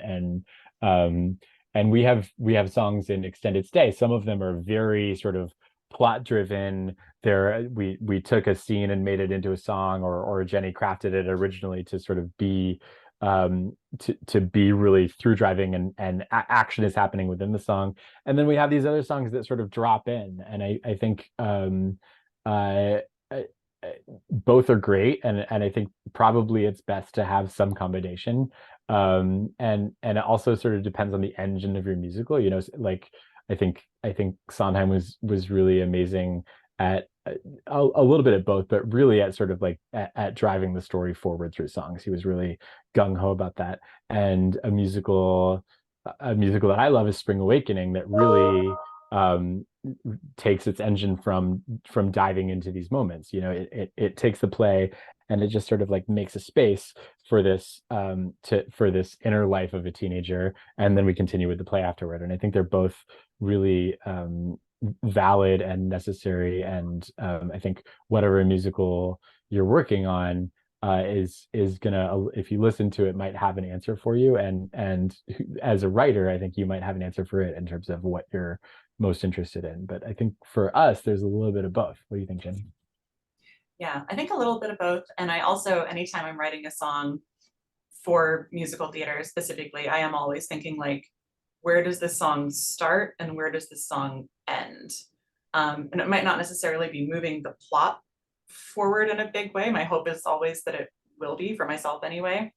and we have songs in extended stay. Some of them are very sort of plot driven. We took a scene and made it into a song, or Jenny crafted it originally to sort of be to be really through driving, and action is happening within the song. And then we have these other songs that sort of drop in, and I think both are great, and I think probably it's best to have some combination. And it also sort of depends on the engine of your musical. Like I think Sondheim was really amazing at a little bit at both, but really at sort of like at driving the story forward through songs. He was really gung-ho about that. And a musical that I love is Spring Awakening, that really takes its engine from diving into these moments. It takes the play and it just sort of like makes a space for this for this inner life of a teenager, and then we continue with the play afterward. And I think they're both really valid and necessary, and I think whatever musical you're working on is gonna, if you listen to it, might have an answer for you, and as a writer I think you might have an answer for it in terms of what you're most interested in. But I think for us there's a little bit of both. What do you think, Jen? Yeah, I think a little bit of both. And I also, anytime I'm writing a song for musical theater specifically, I am always thinking like, where does this song start and where does this song end? And it might not necessarily be moving the plot forward in a big way. My hope is always that it will be, for myself anyway.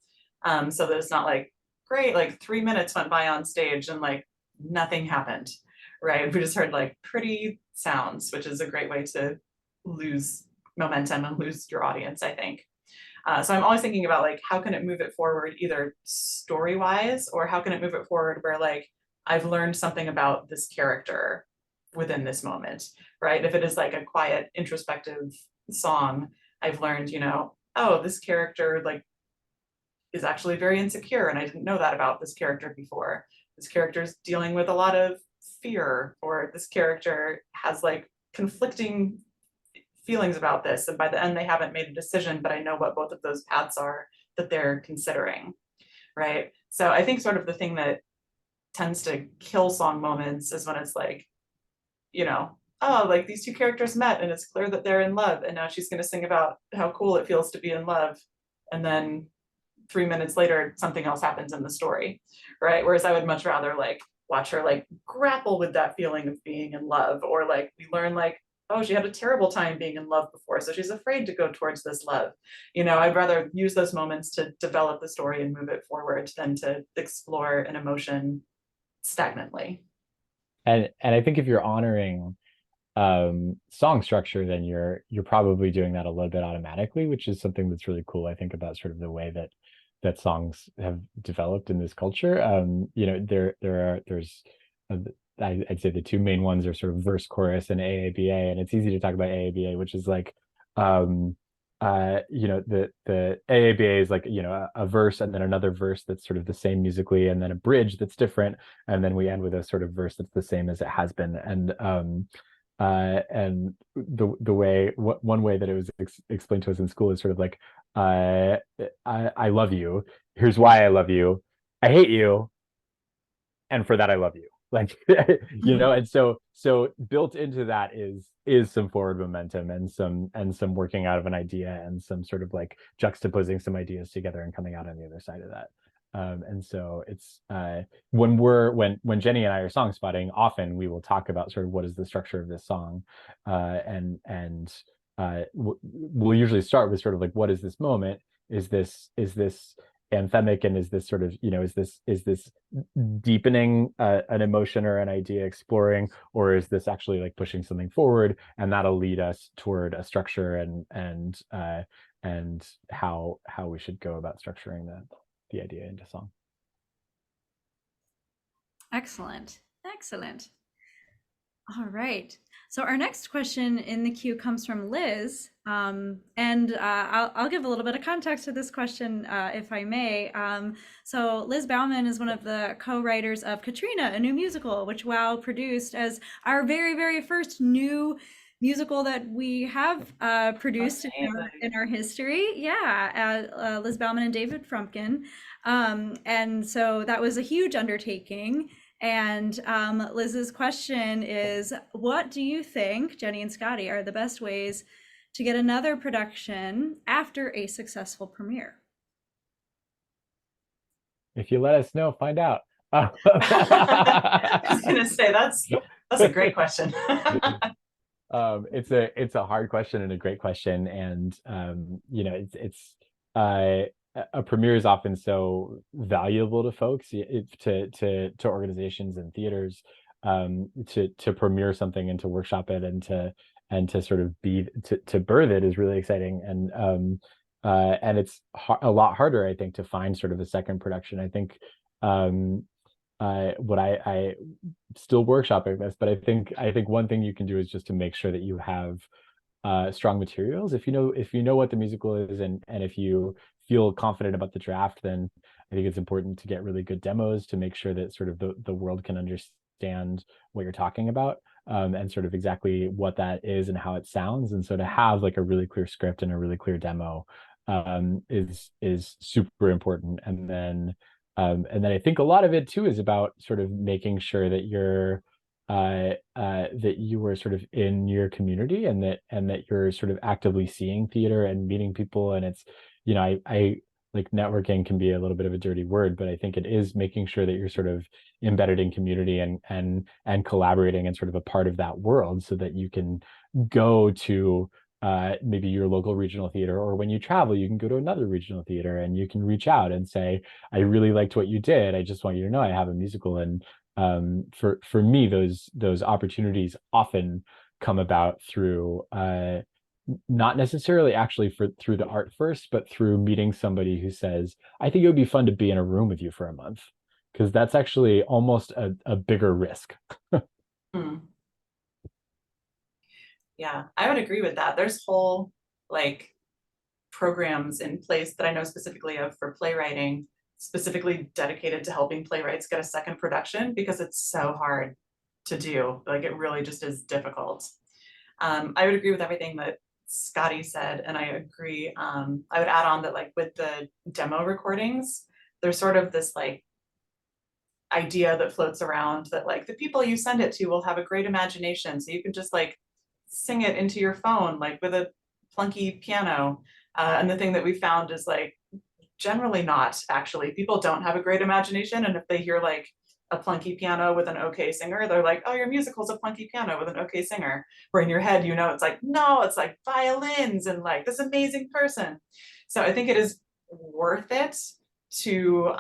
So that it's not like, great, like 3 minutes went by on stage and like nothing happened, right? We just heard like pretty sounds, which is a great way to lose momentum and lose your audience, I think. So I'm always thinking about like, how can it move it forward, either story-wise, or how can it move it forward where like, I've learned something about this character within this moment, right? If it is like a quiet, introspective song, I've learned, oh, this character like is actually very insecure, and I didn't know that about this character before. This character's dealing with a lot of fear, or this character has like conflicting feelings about this, and by the end they haven't made a decision, but I know what both of those paths are that they're considering, right? So I think sort of the thing that tends to kill song moments is when it's like, oh, like these two characters met and it's clear that they're in love, and now she's going to sing about how cool it feels to be in love, and then 3 minutes later something else happens in the story, right? Whereas I would much rather like watch her like grapple with that feeling of being in love, or like we learn like, oh, she had a terrible time being in love before, so she's afraid to go towards this love. I'd rather use those moments to develop the story and move it forward than to explore an emotion stagnantly. And I think if you're honoring song structure, then you're probably doing that a little bit automatically, which is something that's really cool, I think, about sort of the way that songs have developed in this culture. There's I'd say the two main ones are sort of verse, chorus, and AABA, and it's easy to talk about AABA, which is like the AABA is like a verse and then another verse that's sort of the same musically, and then a bridge that's different, and then we end with a sort of verse that's the same as it has been. And the way, one way that it was explained to us in school is sort of like, I love you, here's why I love you, I hate you, and for that I love you. Like, and so built into that is some forward momentum and some working out of an idea and some sort of like juxtaposing some ideas together and coming out on the other side of that. And so it's when Jenny and I are song spotting, often we will talk about sort of what is the structure of this song, we'll usually start with sort of like, what is this moment? Is this anthemic, and is this sort of, is this deepening an emotion or an idea, exploring, or is this actually like pushing something forward? And that'll lead us toward a structure and how we should go about structuring the idea into song. Excellent. Excellent. All right. So our next question in the queue comes from Liz. I'll give a little bit of context to this question, if I may. So Liz Bauman is one of the co-writers of Katrina, a new musical, which WOW produced as our very, very first new musical that we have produced in our history. Yeah, Liz Bauman and David Frumpkin. And so that was a huge undertaking. And Liz's question is, what do you think, Jenny and Scotty, are the best ways to get another production after a successful premiere? If you let us know, find out. I was gonna say that's a great question. It's a hard question and a great question, and a premiere is often so valuable to folks, to organizations and theaters, to premiere something and to workshop it and to sort of to birth it is really exciting, and it's a lot harder, I think, to find sort of a second production. I think what I still workshopping this, but I think one thing you can do is just to make sure that you have strong materials. If you know what the musical is, and if you feel confident about the draft, then I think it's important to get really good demos to make sure that sort of the world can understand what you're talking about, and sort of exactly what that is and how it sounds. And so to have like a really clear script and a really clear demo is super important. And then I think a lot of it too is about sort of making sure that that you are sort of in your community, and that you're sort of actively seeing theater and meeting people. And it's, I like, networking can be a little bit of a dirty word, but I think it is making sure that you're sort of embedded in community and collaborating and sort of a part of that world, so that you can go to maybe your local regional theater, or when you travel, you can go to another regional theater and you can reach out and say, I really liked what you did. I just want you to know I have a musical. And for me, those opportunities often come about through not necessarily actually through the art first, but through meeting somebody who says, I think it would be fun to be in a room with you for a month, because that's actually almost a bigger risk. Yeah, I would agree with that. There's whole like programs in place that I know specifically of for playwriting, specifically dedicated to helping playwrights get a second production, because it's so hard to do. Like, it really just is difficult. I would agree with everything that Scotty said, and I agree. I would add on that, like, with the demo recordings, there's sort of this like idea that floats around that like the people you send it to will have a great imagination, so you can just like sing it into your phone like with a plunky piano. And the thing that we found is like generally not actually. People don't have a great imagination, and if they hear like a plunky piano with an okay singer, they're like, oh, your musical's a plunky piano with an okay singer. Where in your head, it's like, no, it's like violins and like this amazing person. So I think it is worth it to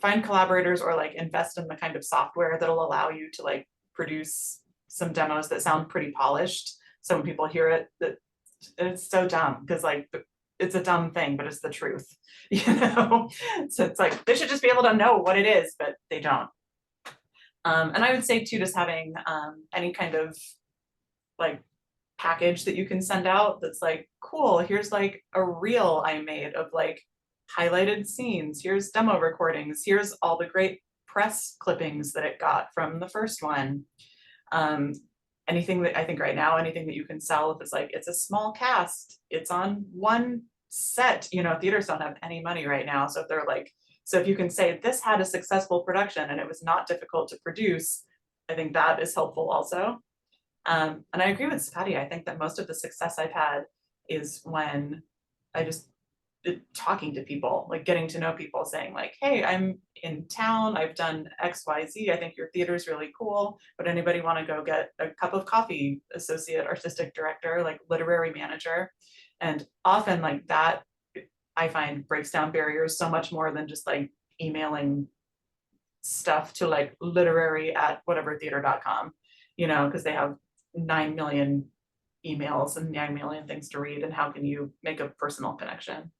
find collaborators, or like invest in the kind of software that'll allow you to like produce some demos that sound pretty polished. So when people hear it, that it's so dumb, because like it's a dumb thing, but it's the truth, So it's like they should just be able to know what it is, but they don't. And I would say too, just having any kind of like package that you can send out that's like, cool, here's like a reel I made of like highlighted scenes, here's demo recordings, here's all the great press clippings that it got from the first one. Anything that I think right now, anything that you can sell, if it's like, it's a small cast, it's on one set, theaters don't have any money right now. So if they're like, so if you can say this had a successful production and it was not difficult to produce, I think that is helpful also. And I agree with Scotty. I think that most of the success I've had is when I just talking to people, like getting to know people, saying like, hey, I'm in town, I've done XYZ, I think your theater is really cool. Would anybody want to go get a cup of coffee? Associate artistic director, like literary manager. And often like that, I find breaks down barriers so much more than just like emailing stuff to like literary at whatevertheater.com, because they have 9 million emails and 9 million things to read. And how can you make a personal connection?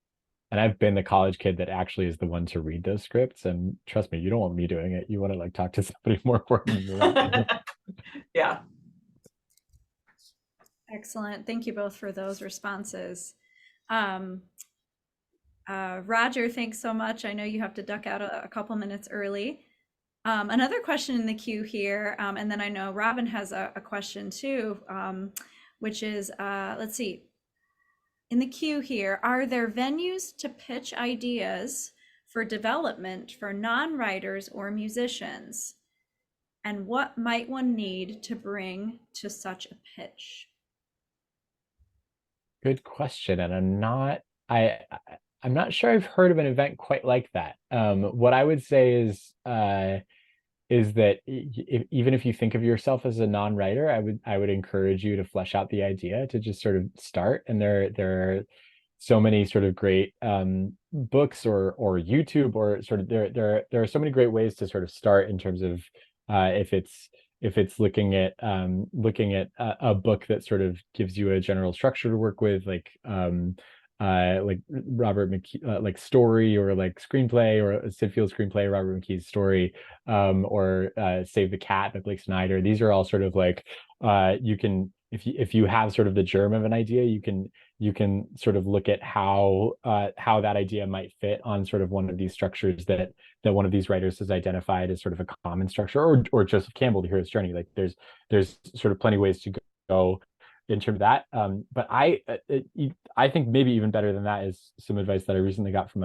And I've been the college kid that actually is the one to read those scripts. And trust me, you don't want me doing it. You want to like talk to somebody more important than that. Yeah. Excellent. Thank you both for those responses. Roger, thanks so much. I know you have to duck out a couple minutes early. Another question in the queue here, and then I know Robin has a question too, which is, let's see, in the queue here, are there venues to pitch ideas for development for non-writers or musicians? And what might one need to bring to such a pitch? Good question. And I'm not sure I've heard of an event quite like that. What I would say is that even if you think of yourself as a non-writer, I would encourage you to flesh out the idea, to just sort of start. And there are so many sort of great books or YouTube, or sort of there are so many great ways to sort of start in terms of if it's looking at a book that sort of gives you a general structure to work with, like Robert McKee, like story, or like screenplay, or a Sid Field screenplay, Robert McKee's story, or Save the Cat by Blake Snyder. These are all sort of like you can, if you have sort of the germ of an idea, you can sort of look at how that idea might fit on sort of one of these structures that one of these writers has identified as sort of a common structure, or Joseph Campbell, The Hero's Journey. Like there's sort of plenty of ways to go in terms of that. But I think maybe even better than that is some advice that I recently got from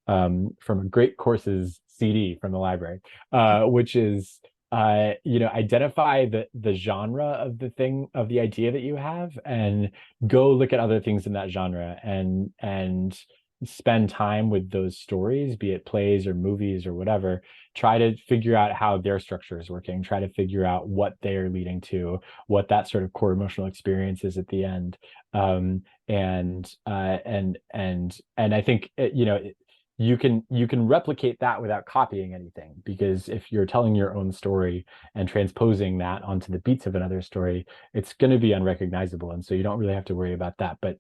a Great Courses CD from the library, which is identify the genre of the idea that you have, and go look at other things in that genre, and spend time with those stories, be it plays or movies or whatever. Try to figure out how their structure is working, try to figure out what they're leading to, what that sort of core emotional experience is at the end. And I think you can replicate that without copying anything, because if you're telling your own story and transposing that onto the beats of another story, it's going to be unrecognizable, and so you don't really have to worry about that. But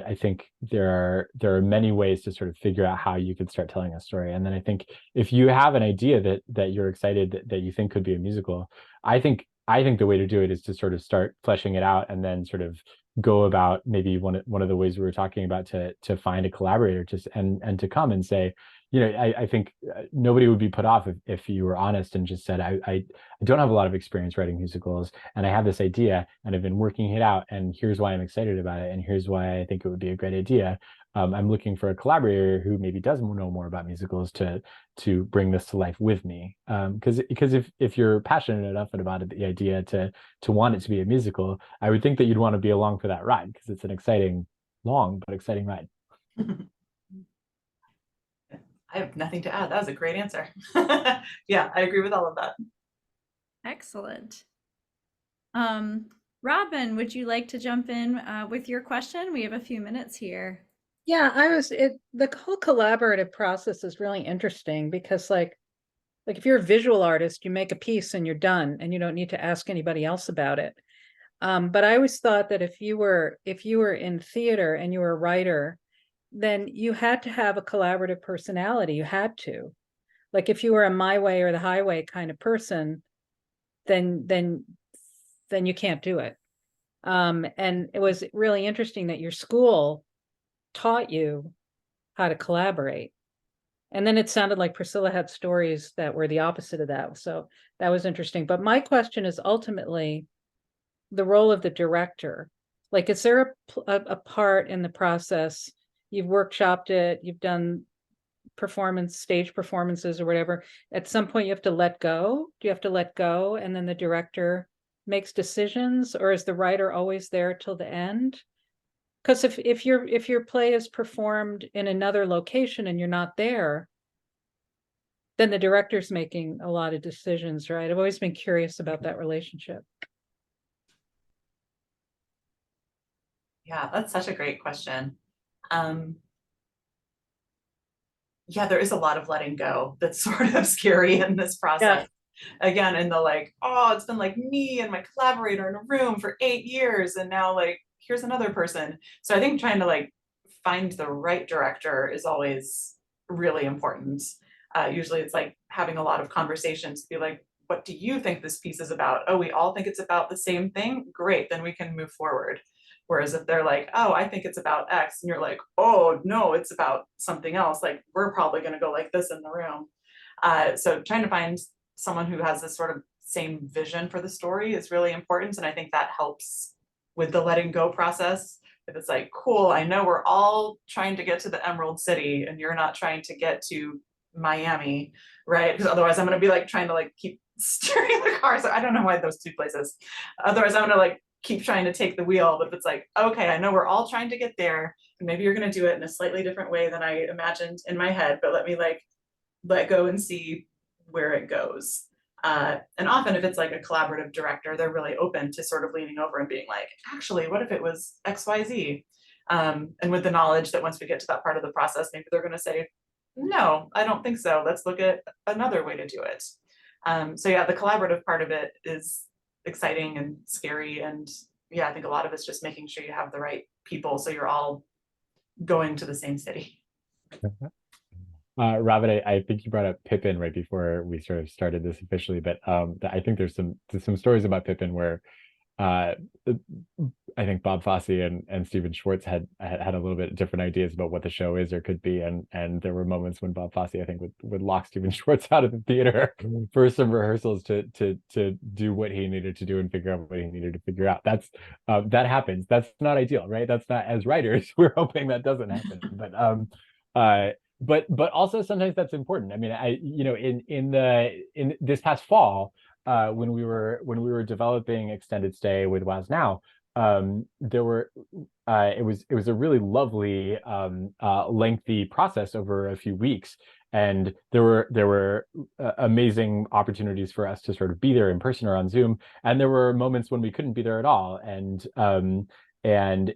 I think there are many ways to sort of figure out how you could start telling a story. And then I think if you have an idea that you're excited that you think could be a musical, I think the way to do it is to sort of start fleshing it out, and then sort of go about maybe one of the ways we were talking about, to find a collaborator, and to come and say, I think nobody would be put off if you were honest and just said, I don't have a lot of experience writing musicals, and I have this idea, and I've been working it out, and here's why I'm excited about it, and here's why I think it would be a great idea. I'm looking for a collaborator who maybe does know more about musicals to bring this to life with me. Because if you're passionate enough about it, the idea to want it to be a musical, I would think that you'd want to be along for that ride, because it's an exciting, long but exciting ride. I have nothing to add. That was a great answer. Yeah, I agree with all of that. Excellent. Robin, would you like to jump in with your question? We have a few minutes here. Yeah, the whole collaborative process is really interesting, because like if you're a visual artist, you make a piece and you're done, and you don't need to ask anybody else about it. But I always thought that if you were in theater and you were a writer, then you had to have a collaborative personality. You had to. Like if you were a my way or the highway kind of person, then you can't do it. And it was really interesting that your school taught you how to collaborate. And then it sounded like Priscilla had stories that were the opposite of that. So that was interesting. But my question is ultimately the role of the director. Like, is there a part in the process? You've workshopped it, you've done stage performances or whatever. At some point you have to let go. Do you have to let go and then the director makes decisions, or is the writer always there till the end? Because if your play is performed in another location and you're not there, then the director's making a lot of decisions, right? I've always been curious about that relationship. Yeah, that's such a great question. Yeah, there is a lot of letting go that's sort of scary in this process. Again, in the like, oh, it's been like me and my collaborator in a room for 8 years, and now like here's another person. So I think trying to like find the right director is always really important. Usually it's like having a lot of conversations to be like, what do you think this piece is about? Oh, we all think it's about the same thing. Great, then we can move forward. Whereas if they're like, oh, I think it's about X, and you're like, oh, no, it's about something else, like we're probably going to go like this in the room. So trying to find someone who has this sort of same vision for the story is really important. And I think that helps with the letting go process. If it's like, cool, I know we're all trying to get to the Emerald City and you're not trying to get to Miami, right? Because otherwise I'm going to be like trying to like keep steering the car. So I don't know why those two places. Otherwise I'm going to like keep trying to take the wheel. But if it's like, okay, I know we're all trying to get there, and maybe you're going to do it in a slightly different way than I imagined in my head, but let me like let go and see where it goes. And often if it's like a collaborative director, they're really open to sort of leaning over and being like, actually, what if it was XYZ? And with the knowledge that once we get to that part of the process, maybe they're going to say, no, I don't think so. Let's look at another way to do it. So yeah, the collaborative part of it is exciting and scary. And yeah, I think a lot of it's just making sure you have the right people so you're all going to the same city. Robin, I think you brought up Pippin right before we sort of started this officially, but I think there's some stories about Pippin where I think Bob Fosse and Stephen Schwartz had a little bit different ideas about what the show is or could be, and there were moments when Bob Fosse I think would lock Stephen Schwartz out of the theater for some rehearsals to do what he needed to do and figure out what he needed to figure out. That happens. That's not ideal, right? That's not, as writers we're hoping that doesn't happen, but also sometimes that's important. I mean, in this past fall, when we were developing Extended Stay with WoWs Now, there were it was a really lovely lengthy process over a few weeks, and there were amazing opportunities for us to sort of be there in person or on Zoom, and there were moments when we couldn't be there at all, and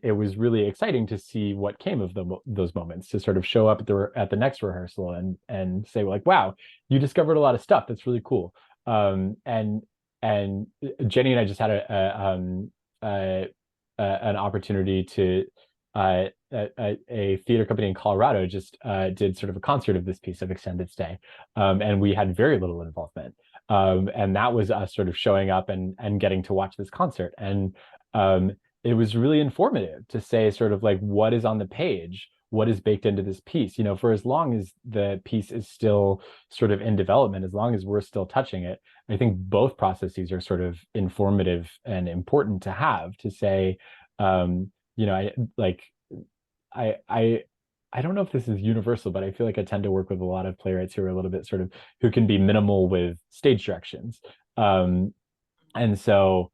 it was really exciting to see what came of those moments, to sort of show up at the next rehearsal and say like, wow, you discovered a lot of stuff that's really cool. And Jenny and I just had an opportunity to a theater company in Colorado just did sort of a concert of this piece of Extended Stay, and we had very little involvement, and that was us sort of showing up and getting to watch this concert, and it was really informative to say sort of like what is on the page, what is baked into this piece, for as long as the piece is still sort of in development, as long as we're still touching it. I think both processes are sort of informative and important to have, to say, I don't know if this is universal, but I feel like I tend to work with a lot of playwrights who are a little bit sort of, who can be minimal with stage directions. And so,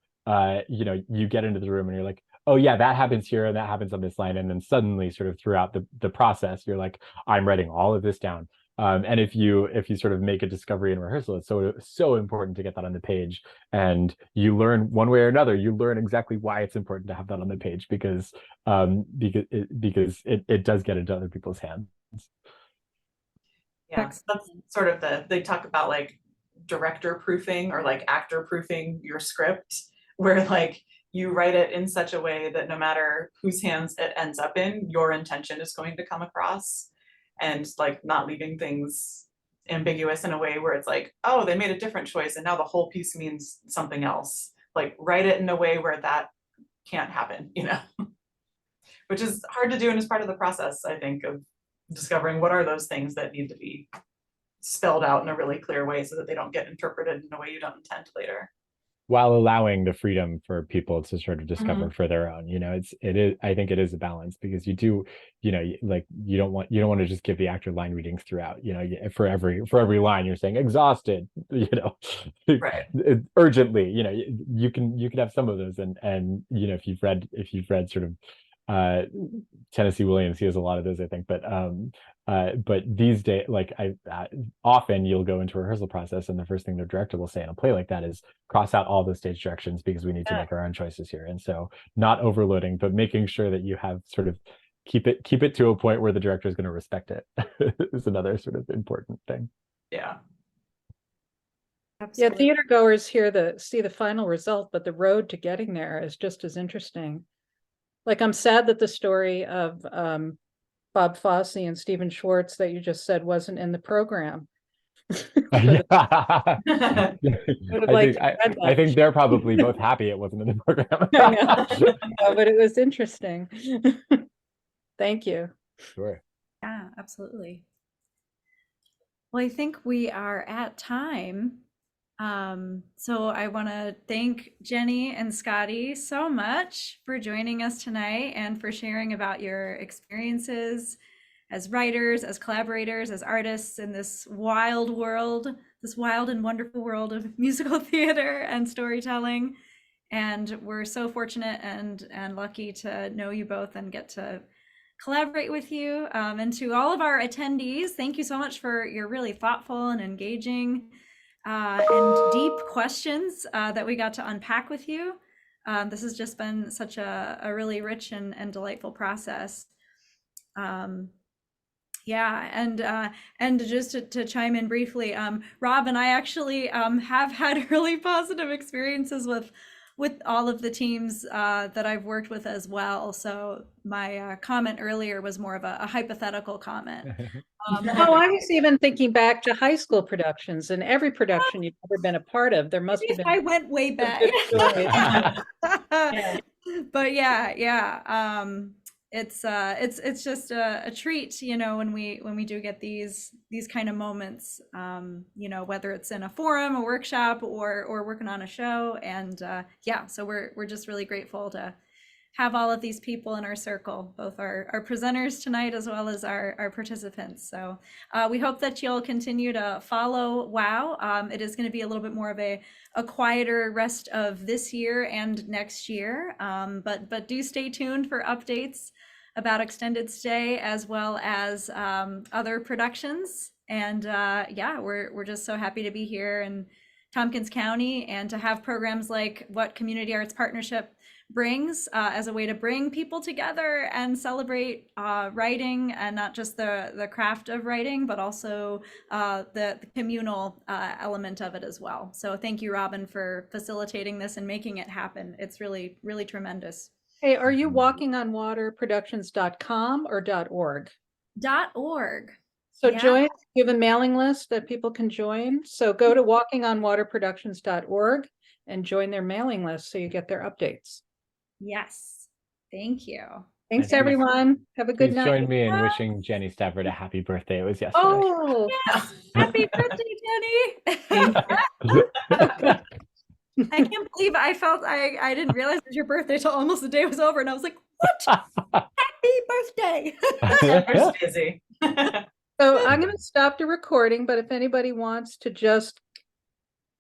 you get into the room and you're like, oh yeah, that happens here and that happens on this line. And then suddenly sort of throughout the process, you're like, I'm writing all of this down. And if you sort of make a discovery in rehearsal, it's so important to get that on the page. And you learn one way or another, you learn exactly why it's important to have that on the page, because it does get into other people's hands. Yeah, that's sort of they talk about like director proofing or like actor proofing your script, where like you write it in such a way that no matter whose hands it ends up in, your intention is going to come across, and like not leaving things ambiguous in a way where it's like, oh, they made a different choice and now the whole piece means something else. Like write it in a way where that can't happen, which is hard to do and is part of the process, I think, of discovering what are those things that need to be spelled out in a really clear way so that they don't get interpreted in a way you don't intend later, while allowing the freedom for people to sort of discover for their own. I think it is a balance, because you do, like you don't want to just give the actor line readings throughout, for every line you're saying exhausted, right, urgently, you can have some of those, and if you've read sort of Tennessee Williams, he has a lot of those, I think. But these days, like often you'll go into a rehearsal process, and the first thing the director will say in a play like that is cross out all the stage directions because we need to make our own choices here. And so not overloading, but making sure that you have sort of keep it to a point where the director is going to respect it is another sort of important thing. Yeah. Yeah, Absolutely. theater goers see the final result, but the road to getting there is just as interesting. Like, I'm sad that the story of Bob Fosse and Stephen Schwartz that you just said wasn't in the program. Yeah. would have liked to have read I that. think they're probably both happy it wasn't in the program. I know. Yeah, but it was interesting. Thank you. Sure. Yeah, absolutely. Well, I think we are at time. So I want to thank Jenny and Scotty so much for joining us tonight and for sharing about your experiences as writers, as collaborators, as artists in this wild world, this wild and wonderful world of musical theater and storytelling. And we're so fortunate and lucky to know you both and get to collaborate with you. And to all of our attendees, thank you so much for your really thoughtful and engaging and deep questions that we got to unpack with you. This has just been such a really rich and delightful process. Yeah, and just to chime in briefly, Rob and I actually have had really positive experiences with all of the teams that I've worked with as well. So my comment earlier was more of a hypothetical comment. Oh, I was even thinking back to high school productions, and every production you've ever been a part of, there must have been. I went way back. Yeah. But yeah. It's just a treat, you know, when we do get these kind of moments, you know, whether it's in a forum, a workshop, or working on a show. And yeah, so we're just really grateful to have all of these people in our circle, both our presenters tonight as well as our participants. So we hope that you'll continue to follow WOW. It is going to be a little bit more of a quieter rest of this year and next year, but do stay tuned for updates about Extended Stay as well as other productions. And yeah, we're just so happy to be here in Tompkins County and to have programs like what Community Arts Partnership brings as a way to bring people together and celebrate writing, and not just the craft of writing, but also the communal element of it as well. So thank you, Robin, for facilitating this and making it happen. It's really, really tremendous. Hey, are you walkingonwaterproductions.com or .org? .org. So Yeah. join, you have a mailing list that people can join. So go to walkingonwaterproductions.org and join their mailing list so you get their updates. Yes. Thank you. Thanks, And everyone. Have a good please night. join me in wishing Jenny Stafford a happy birthday. It was yesterday. Oh, Yes. Happy birthday, Jenny. I can't believe I didn't realize it was your birthday till almost the day was over, and I was like, what? Happy birthday. We're busy. so I'm going to stop the recording, but if anybody wants to just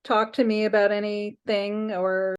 talk to me about anything or